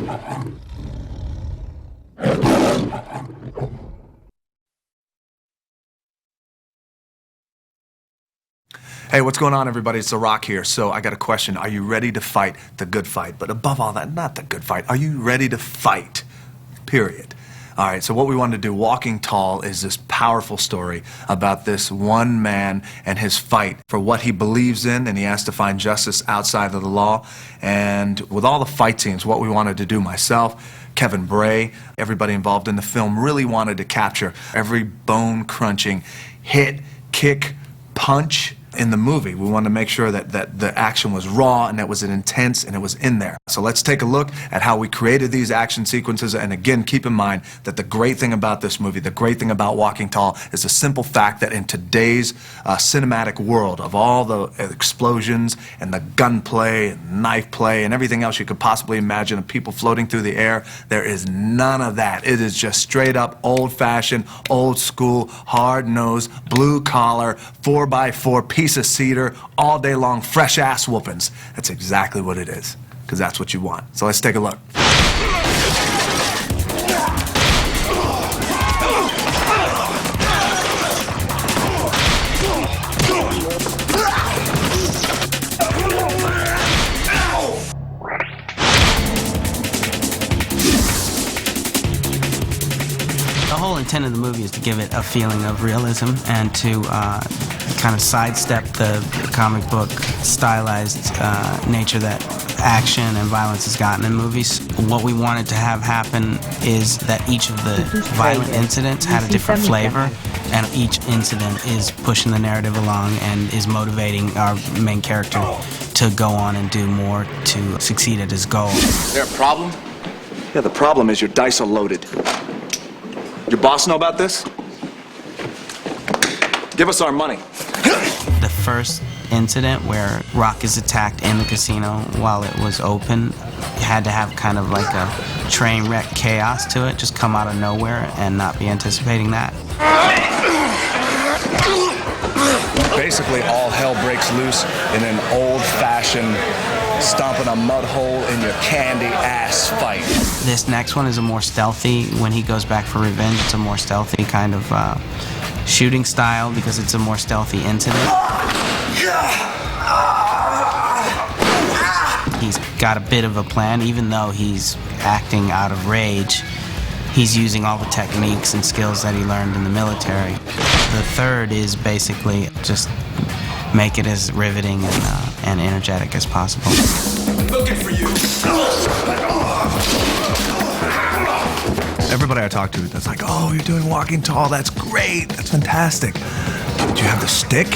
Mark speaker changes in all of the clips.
Speaker 1: Hey, what's going on, everybody? It's The Rock here. So I got a question. Are you ready to fight the good fight? But above all that, not the good fight. Are you ready to fight? Period. All right, so what we wanted to do, Walking Tall, is this powerful story about this one man and his fight for what he believes in, and he has to find justice outside of the law. And with all the fight scenes, what we wanted to do, myself, Kevin Bray, everybody involved in the film, really wanted to capture every bone-crunching hit, kick, punch in the movie. We wanted to make sure that the action was raw and it was intense and it was in there. So let's take a look at how we created these action sequences. And again, keep in mind that the great thing about this movie, the great thing about Walking Tall, is the simple fact that in today's cinematic world of all the explosions and the gunplay and knife play and everything else you could possibly imagine of people floating through the air, there is none of that. It is just straight up old-fashioned, old-school, hard-nosed, blue-collar, 4x4 piece of cedar, all day long, fresh ass whoopings. That's exactly what it is, because that's what you want. So let's take a look.
Speaker 2: The whole intent of the movie is to give it a feeling of realism and to kind of sidestep the comic book stylized nature that action and violence has gotten in movies. What we wanted to have happen is that each of the violent incidents had a different flavor, and each incident is pushing the narrative along and is motivating our main character to go on and do more to succeed at his goal.
Speaker 1: Is there a problem? Yeah, the problem is your dice are loaded. Your boss know about this? Give us our money.
Speaker 2: The first incident where Rock is attacked in the casino while it was open had to have kind of like a train wreck chaos to it, just come out of nowhere and not be anticipating that.
Speaker 1: Basically, all hell breaks loose in an old-fashioned stomping a mud hole in your candy ass fight.
Speaker 2: This next one is a more stealthy, when he goes back for revenge, it's a more stealthy kind of shooting style because it's a more stealthy incident. He's got a bit of a plan, even though he's acting out of rage. He's using all the techniques and skills that he learned in the military. The third is basically just make it as riveting and energetic as possible.
Speaker 1: Looking for you. Everybody I talk to that's like, oh, you're doing Walking Tall, that's great, that's fantastic. Did you have the stick?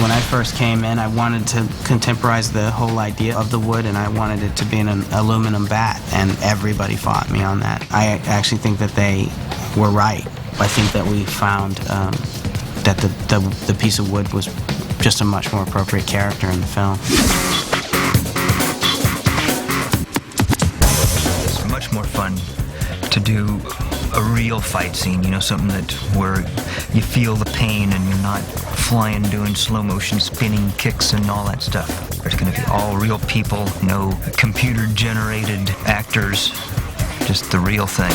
Speaker 2: When I first came in, I wanted to contemporize the whole idea of the wood, and I wanted it to be an aluminum bat, and everybody fought me on that. I actually think that they were right. I think that we found that the piece of wood was just a much more appropriate character in the film.
Speaker 3: It's much more fun to do a real fight scene, you know, something where you feel the pain and you're not flying doing slow motion spinning kicks and all that stuff. There's going to be all real people, no computer generated actors, just the real thing.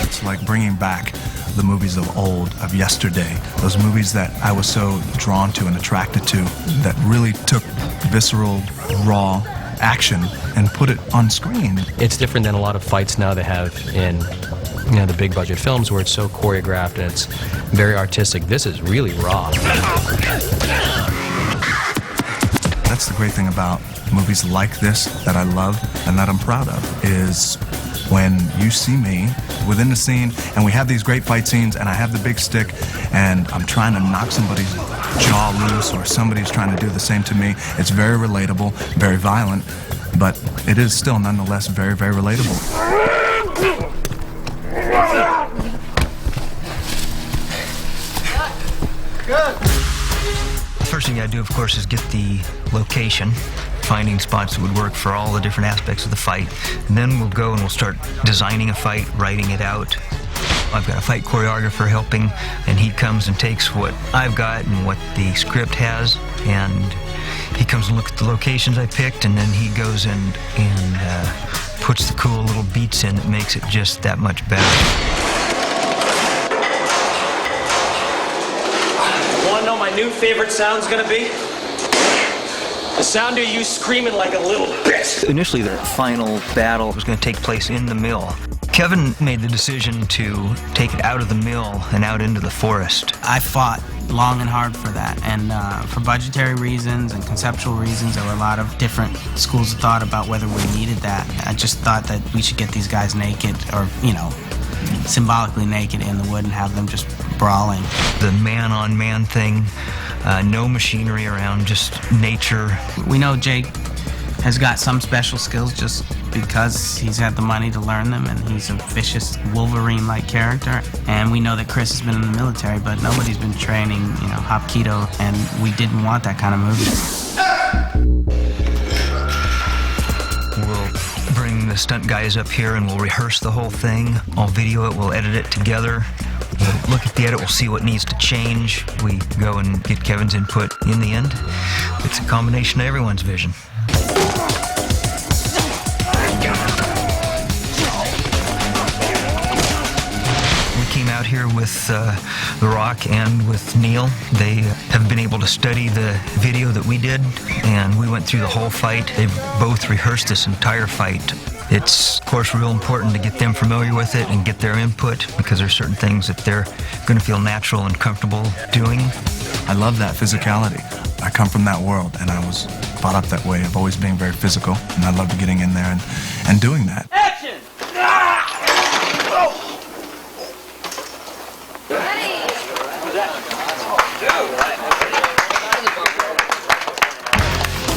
Speaker 1: It's like bringing back the movies of old, of yesterday, those movies that I was so drawn to and attracted to, that really took visceral, raw action and put it on screen.
Speaker 4: It's different than a lot of fights now they have in, you know, the big budget films where it's so choreographed and it's very artistic. This is really raw.
Speaker 1: That's the great thing about movies like this that I love and that I'm proud of, is when you see me within the scene and we have these great fight scenes and I have the big stick and I'm trying to knock somebody's jaw loose or somebody's trying to do the same to me. It's very relatable, very violent, but it is still nonetheless very, very relatable.
Speaker 3: First thing you gotta do, of course, is get the location, finding spots that would work for all the different aspects of the fight. And then we'll go and we'll start designing a fight, writing it out. I've got a fight choreographer helping, and he comes and takes what I've got and what the script has, and he comes and looks at the locations I picked, and then he goes and puts the cool little beats in that makes it just that much better.
Speaker 5: Want to know my new favorite sound's gonna be? The sound of you screaming like a little bitch.
Speaker 3: Initially, the final battle was going to take place in the mill. Kevin made the decision to take it out of the mill and out into the forest.
Speaker 2: I fought long and hard for that, and for budgetary reasons and conceptual reasons, there were a lot of different schools of thought about whether we needed that. I just thought that we should get these guys naked, or, you know, symbolically naked in the wood and have them just brawling.
Speaker 3: The man-on-man thing, no machinery around, just nature.
Speaker 2: We know Jake has got some special skills just because he's had the money to learn them, and he's a vicious Wolverine-like character. And we know that Chris has been in the military, but nobody's been training, you know, Hapkido, and we didn't want that kind of movie.
Speaker 3: We'll bring the stunt guys up here and we'll rehearse the whole thing. I'll video it, we'll edit it together. We'll look at the edit, we'll see what needs to change. We go and get Kevin's input. In the end, it's a combination of everyone's vision. Came out here with The Rock and with Neil. They have been able to study the video that we did, and we went through the whole fight. They've both rehearsed this entire fight. It's, of course, real important to get them familiar with it and get their input, because there's certain things that they're going to feel natural and comfortable doing.
Speaker 1: I love that physicality. I come from that world, and I was brought up that way of always being very physical, and I loved getting in there and doing that.
Speaker 5: Action!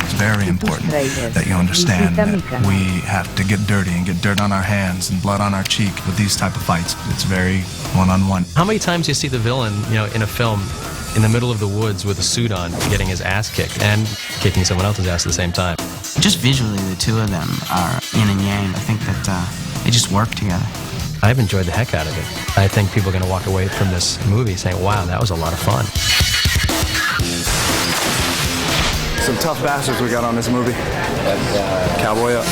Speaker 1: It's very important that you understand that we have to get dirty and get dirt on our hands and blood on our cheek with these type of fights. It's very one-on-one.
Speaker 4: How many times do you see the villain, you know, in a film in the middle of the woods with a suit on, getting his ass kicked and kicking someone else's ass at the same time?
Speaker 2: Just visually, the two of them are yin and yang. I think that they just work together.
Speaker 4: I've enjoyed the heck out of it. I think people are going to walk away from this movie saying, wow, that was a lot of fun.
Speaker 1: Some tough bastards we got on this movie. Cowboy up.